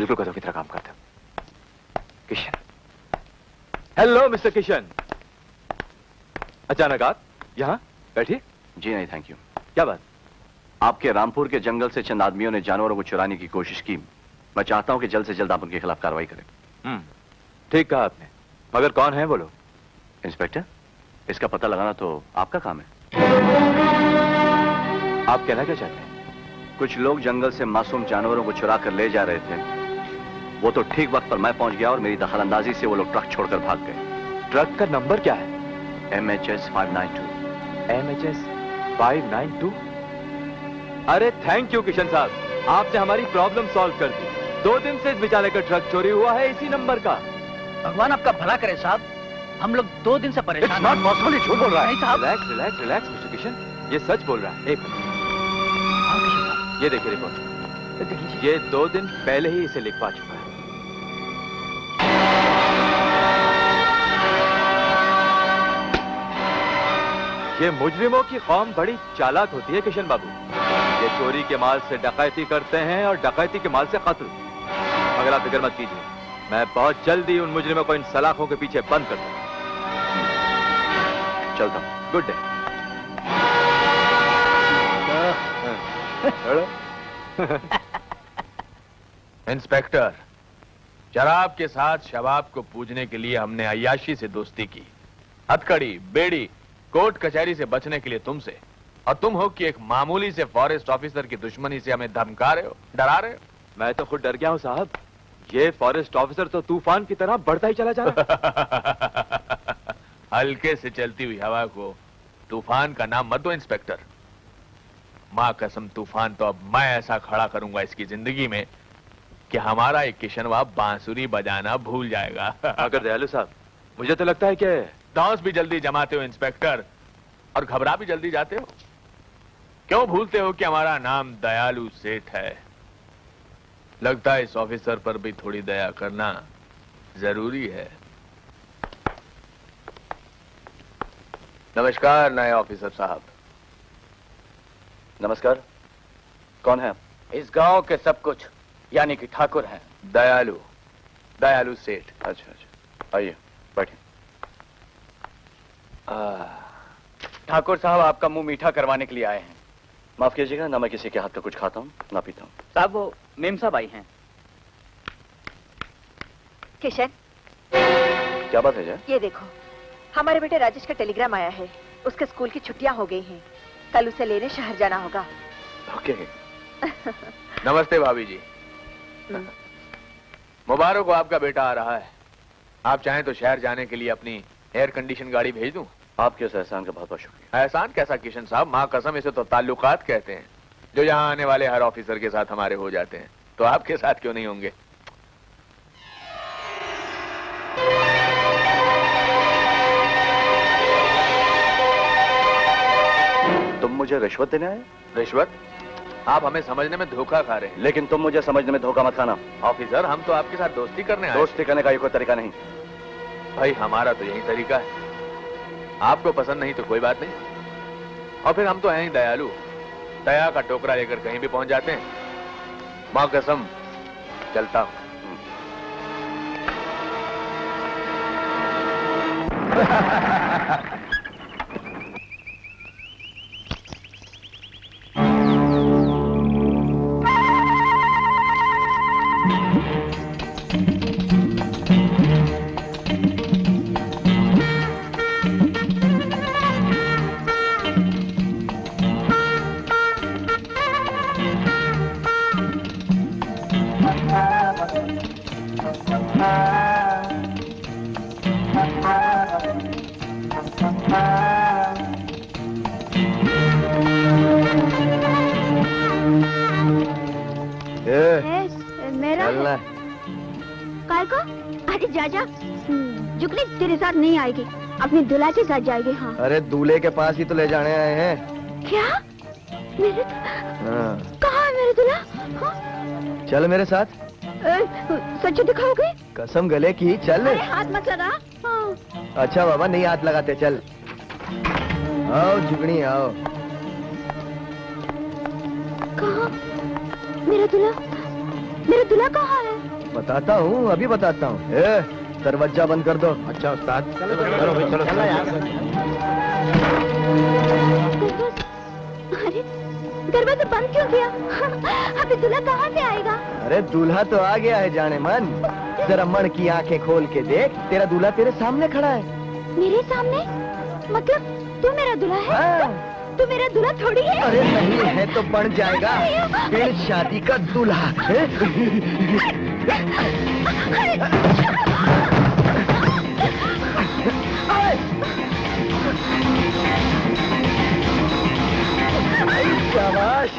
बिल्कुल गधों की तरह काम करते हो। किशन। Hello mister Kishan. अचानक आप यहाँ बैठिए। जी नहीं, थैंक यू। क्या बात? आपके रामपुर के जंगल से चंद आदमियों ने जानवरों को चुराने की कोशिश की। मैं चाहता हूं कि जल्द से जल्द आप उनके खिलाफ कार्रवाई करें। ठीक कहा आपने, मगर कौन है वो लोग? इंस्पेक्टर, इसका पता लगाना तो आपका काम है। आप कहना क्या चाहते हैं? कुछ लोग जंगल से मासूम जानवरों को चुरा कर ले जा रहे थे। वो तो ठीक वक्त पर मैं पहुंच गया और मेरी दखलंदाजी से वो लोग ट्रक छोड़कर भाग गए। ट्रक का नंबर क्या है? MHS 592। MHS 592? अरे थैंक यू किशन साहब, आपने हमारी प्रॉब्लम सॉल्व कर दी। 2 दिन से इस बेचारे का ट्रक चोरी हुआ है इसी नंबर का। भगवान आपका भला करे साहब, हम लोग 2 दिन से परेशान हैं। मौसमी झूठ बोल रहा है। नहीं साहब। Relax relax relax mister Kishan, ये सच बोल रहा है। एक मिनट, हाँ किशन साहब, ये देखिए रिपोर्ट। देख लीजिए। ये 2 दिन पहले ही इसे लिखवा चुका है। ये मुजरिमों की कौम बड़ी चालाक होती है किशन बाबू। ये चोरी के माल से डकैती करते हैं और डकैती के माल से कत्ल। मगर आप फिक्र मत कीजिए, मैं बहुत जल्दी उन मुजरिमों को इन सलाखों के पीछे बंद कर दूंगा। चलता हूं। Good day. इंस्पेक्टर, शराब के साथ शबाब को पूजने के लिए हमने अय्याशी से दोस्ती की, हथकड़ी, बेड़ी, कोर्ट कचहरी से बचने के लिए तुमसे, और तुम हो कि एक मामूली से फॉरेस्ट ऑफिसर की दुश्मनी से हमें धमका रहे हो, डरा रहे हो। मैं तो खुद डर गया हूं साहब। ये फॉरेस्ट ऑफिसर तो तूफान की तरह बढ़ता ही चला जा रहा है। हल्के से चलती हुई हवा को तूफान का नाम मत दो इंस्पेक्टर। मां कसम, तूफान तो अब मैं ऐसा खड़ा करूंगा इसकी जिंदगी में कि हमारा एक किशनवा बांसुरी बजाना भूल जाएगा। अगर दयालु साहब, मुझे तो लगता है कि डॉस भी जल्दी जमाते हो इंस्पेक्टर, और घबरा भी जल्दी जाते हो। क्यों भूलते हो कि हमारा नाम दयालु सेठ है? लगता है इस ऑफिसर पर भी थोड़ी दया करना जरूरी है। नमस्कार नए ऑफिसर साहब। नमस्कार। कौन है आप? इस गांव के सब कुछ, यानी कि ठाकुर हैं। दयालु, दयालु सेठ। अच्छा अच्छा, आइए बैठिए। ठाकुर साहब आपका मुंह मीठा करवाने के लिए आए हैं। माफ कीजिएगा, ना मैं किसी के हाथ का कुछ खाता हूँ ना पीता हूँ। साहब वो मेम साहब आई हैं। किशन, क्या बात है? ये देखो, हमारे बेटे राजेश का टेलीग्राम आया है। उसके स्कूल की छुट्टियां हो गई हैं। कल उसे लेने शहर जाना होगा। ओके। नमस्ते भाभी जी। मुबारक हो, आपका बेटा आ रहा है। आप चाहें तो शहर जाने के लिए अपनी एयर कंडीशन गाड़ी भेज दूं। आपके इस एहसान का बहुत बहुत शुक्रिया। एहसान कैसा किशन साहब, मां कसम इसे तो ताल्लुकात कहते हैं, जो यहाँ आने वाले हर ऑफिसर के साथ हमारे हो जाते हैं। तो आपके साथ क्यों नहीं होंगे? तुम मुझे रिश्वत देने आए? रिश्वत? आप हमें समझने में धोखा खा रहे हैं। लेकिन तुम मुझे समझने में धोखा मत खाना। ऑफिसर, हम तो आपके साथ दोस्ती करने आए। दोस्ती करने का ये कोई तरीका नहीं। भाई हमारा तो यही तरीका है। आपको पसंद नहीं तो कोई बात नहीं, और फिर हम तो हैं ही दयालु। दया का टोकरा लेकर कहीं भी पहुंच जाते हैं। मां कसम, चलता हूं। अरे जाजा, जुगली तेरे साथ नहीं आएगी, अपनी दूल्हा के साथ जाएगी। हाँ। अरे दूल्हे के पास ही तो ले जाने आए हैं। क्या? मेरे कहाँ है मेरे दूल्हा? हाँ? चल मेरे साथ। सच दिखाओगे? कसम गले की, चल। अरे हाथ मत लगा। हाँ। अच्छा बाबा, नहीं हाथ लगाते, चल। आओ जुगनी आओ। कहाँ? मेरा दूल्हा कहाँ है? बताता हूँ, अभी बताता हूँ। ए, दरवाजा बंद कर दो। अच्छा उस्ताद, चलो भाई, चलो यार। अरे दरवाजा बंद क्यों किया? अभी दूल्हा कहाँ से आएगा? अरे दूल्हा तो आ गया है जाने मन। जरा मन की आंखें खोल के देख, तेरा दूल्हा तेरे सामने खड़ा है। मेरे सामने? मतलब तू मेरा दूल्हा है? हाँ। तू मेरा दूल्हा थोड़ी है। अरे नहीं है तो बन जाएगा, फिर शादी का दूल्हा। शाबाश।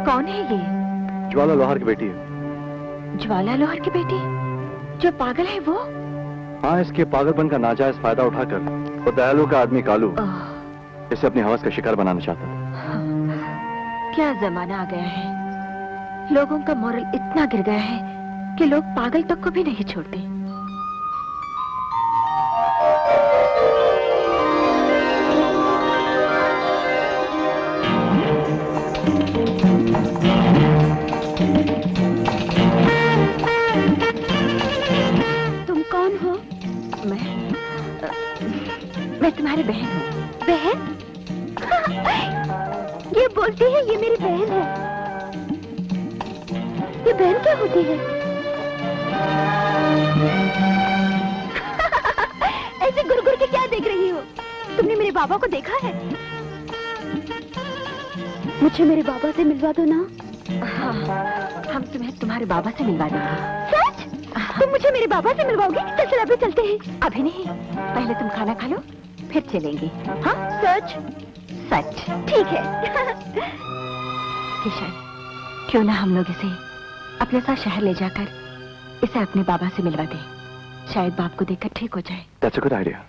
कौन है ये? ज्वाला लोहार की बेटी है। ज्वाला लोहार की बेटी? जो पागल है वो? हाँ, इसके पागलपन का नाजायज फायदा उठाकर वो दयालु का आदमी कालू ओह, इसे अपनी हवस का शिकार बनाना चाहता था। क्या जमाना आ गया है। लोगों का मोरल इतना गिर गया है कि लोग पागल तक को भी नहीं छोड़ते। तुम कौन हो? मैं तुम्हारी बहन हूँ। बहन? ये बोलती है ये मेरी बहन है। ये बहन क्या होती है? ऐसे गुरगुर के क्या देख रही हो? तुमने मेरे बाबा को देखा है? मुझे मेरे बाबा से मिलवा दो ना। हाँ, हम तुम्हें तुम्हारे बाबा से मिलवा देंगे। सच? तुम मुझे मेरे बाबा से मिलवाओगी? तो चल अभी चलते हैं। अभी नहीं, पहले तुम खाना खा लो, फिर चलेंगे। हाँ सच? सच। ठीक है। किशन, क्यों ना हम लोग इसे अपने साथ शहर ले जाकर इसे अपने बाबा से मिलवा दें। शायद बाप को देखकर ठीक हो जाए। That's a good idea.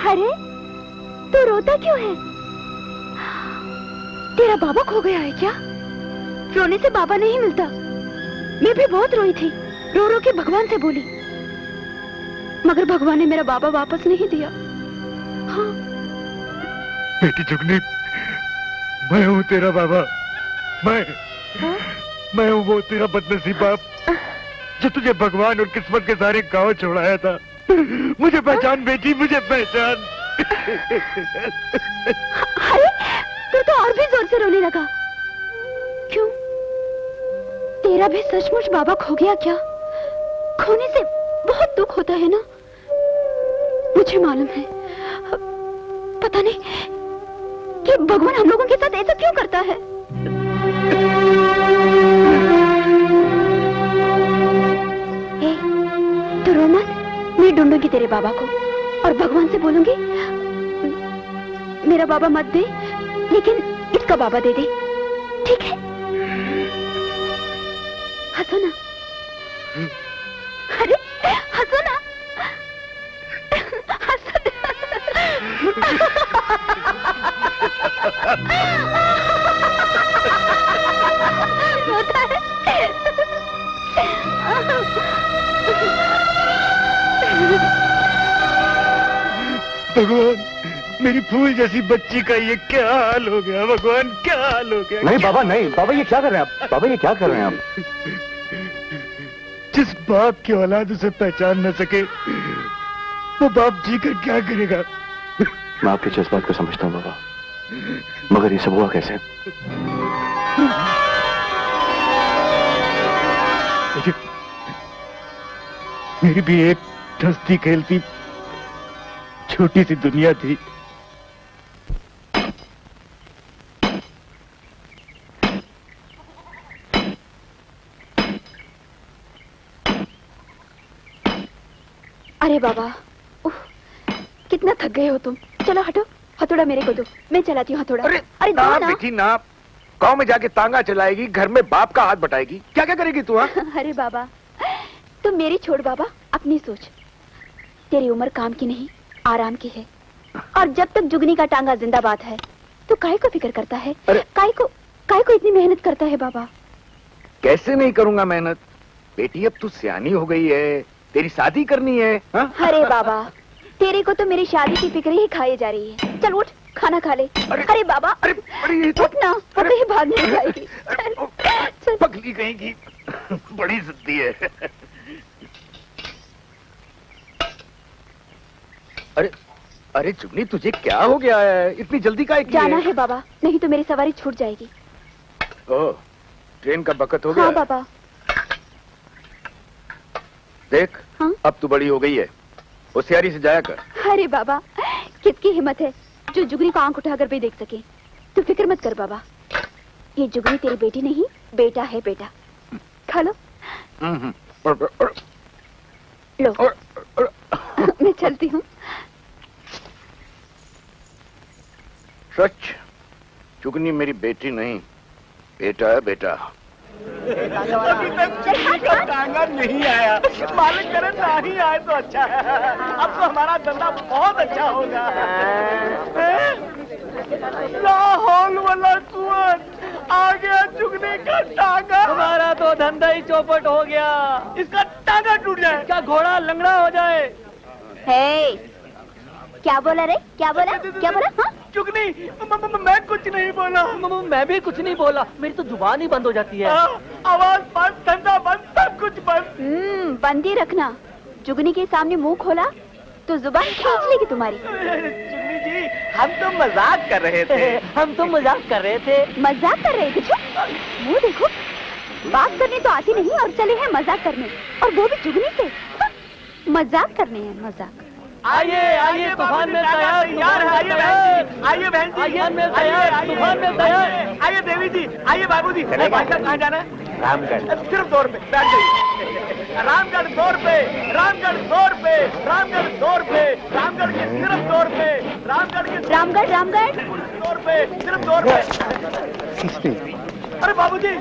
अरे तू रोता क्यों है? है क्या? रोने से बाबा नहीं मिलता। मैं भी बहुत रोई थी, रो रो के भगवान से बोली, मगर भगवान ने मेरा बाबा वापस नहीं दिया। हाँ। बेटी जुगनी, मैं हूँ तेरा बाबा। मैं हूँ वो तेरा बदनसीब बाप जो तुझे भगवान और किस्मत के सारे गांव छोड़ाया था। मुझे पहचान बेटी, मुझे पहचान। अरे तू तो और भी जोर से रोने लगा। क्यों? तेरा भी सचमुच बाबा खो गया क्या? खोने से बहुत दुख होता है ना? मुझे मालूम है, पता नहीं कि भगवान हम लोगों के साथ ऐसा क्यों करता है। ए, तो रो मत, मैं ढूंढूंगी तेरे बाबा को और भगवान से बोलूंगी मेरा बाबा मत दे, लेकिन इसका बाबा दे दे, ठीक है? हंसो ना। अरे हंसो ना, हंसो होता है। भगवान, मेरी फूल जैसी बच्ची का ये क्या हाल हो गया? भगवान, क्या हाल हो गया? नहीं बाबा, नहीं बाबा, ये क्या कर रहे हैं आप? बाबा ये क्या कर रहे हैं आप? जिस बाप की औलाद उसे पहचान न सके, वो बाप जी कर क्या करेगा? मैं आपके जज्बात को समझता हूँ बाबा, मगर ये सब हुआ कैसे? मेरी भी एक हंसती खेलती छोटी सी दुनिया थी। अरे बाबा, उफ, कितना थक गए हो तुम। चलो हटो, हथौड़ा मेरे को दो, मैं चलाती हूँ हथौड़ा। अरे दो ना ना। बेटी ना, गांव में जाके तांगा चलाएगी, घर में बाप का हाथ बटाएगी, क्या क्या करेगी तू? अरे बाबा, तुम मेरी छोड़ बाबा, अपनी सोच। तेरी उम्र काम की नहीं, आराम की है। और जब तक जुगनी का टांगा जिंदाबाद है, तो काय को फिक्र करता है? काय को इतनी मेहनत करता है बाबा? कैसे नहीं करूंगा मेहनत बेटी, अब तू सियानी हो गई है, तेरी शादी करनी है। हा? अरे बाबा, तेरे को तो मेरी शादी की फिक्र ही खाई जा रही है। चल उठ, खाना खा ले। अरे बाबा, अरे तो उठ ना, वो कहीं भाग नहीं जाएगी। चल। पगली कहेगी, बड़ी जिद्दी है। अरे अरे जुगनी, तुझे क्या हो गया है? इतनी जल्दी काहे की जाना है बाबा, नहीं तो मेरी सवारी छूट जाएगी। ओह, ट्रेन का वक्त हो गया। हाँ बाबा। देख, हाँ? अब तू बड़ी हो गई है, होशियारी से जाया कर। अरे बाबा, किसकी हिम्मत है जो जुगनी को आंख उठाकर भी देख सके? तू फिक्र मत कर बाबा, ये जुगनी तेरी बेटी नहीं, बेटा है बेटा। खा लो। लो, मैं चलती हूँ। सच, जुगनी मेरी बेटी नहीं, बेटा है बेटा। टांगा नहीं आया, मालिक करे नहीं आए तो अच्छा है। अब तो हमारा धंधा बहुत अच्छा होगा। लाहौल वाला कुआं आ गया, जुगनी का टांगा। हमारा तो धंधा ही चौपट हो गया। इसका टांगा टूट जाए, क्या घोड़ा लंगड़ा हो जाए। हे, क्या बोला रे? क्या बोला? क्या बोला? हाँ? जुगनी, मैं कुछ नहीं बोला। मैं भी कुछ नहीं बोला, मेरी तो जुबान ही बंद हो जाती है। आवाज बंद, धंधा बंद, सब कुछ बंद। बंद ही रखना। जुगनी के सामने मुंह खोला तो जुबान खींच लेगी तुम्हारी। जुगनी जी, हम तो मजाक कर रहे थे। हम तो मजाक कर रहे थे। मजाक कर रहे थे? चुप, मुंह देखो। बात करने तो आती नहीं और चले हैं मजाक करने, और वो भी जुगनी से। मजाक करने हैं, मजाक। आइए आइए, तूफान में तैयार है। आइए बहन जी, आइए बहन जी, तूफान में तैयार। आइए देवी जी, आइए बाबू जी। भाई साहब कहाँ जाना है? रामगढ़। सिर्फ 2 रुपए, बैठ जाइए। रामगढ़ 2 रुपए, रामगढ़ 2 रुपए, रामगढ़ 2 रुपए, रामगढ़ के सिर्फ 2 रुपए, रामगढ़ के रामगढ़ 2 रुपए, सिर्फ 2 रुपए। अरे बाबू जी,